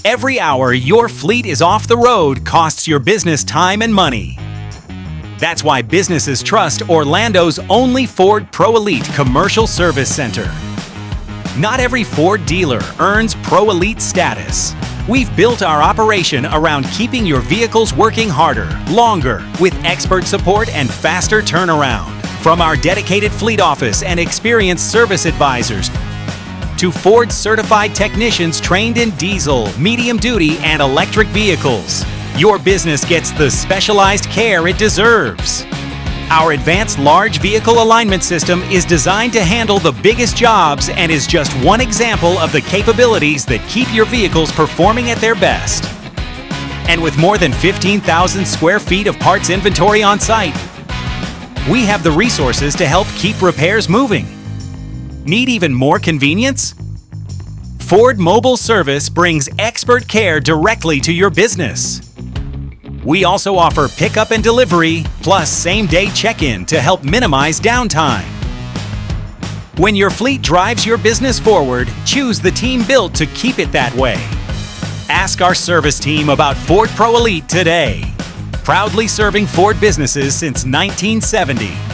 Every hour your fleet is off the road costs your business time and money. That's why businesses trust Orlando's only Ford Pro Elite Commercial Service Center. Not every Ford dealer earns Pro Elite status. We've built our operation around keeping your vehicles working harder, longer, with expert support and faster turnaround. From our dedicated fleet office and experienced service advisors to Ford certified technicians trained in diesel, medium duty, and electric vehicles, your business gets the specialized care it deserves. Our advanced large vehicle alignment system is designed to handle the biggest jobs and is just one example of the capabilities that keep your vehicles performing at their best. And with more than 15,000 square feet of parts inventory on site, we have the resources to help keep repairs moving. Need even more convenience? Ford Mobile Service brings expert care directly to your business. We also offer pickup and delivery, plus same-day check-in to help minimize downtime. When your fleet drives your business forward, choose the team built to keep it that way. Ask our service team about Ford Pro Elite today. Proudly serving Ford businesses since 1970.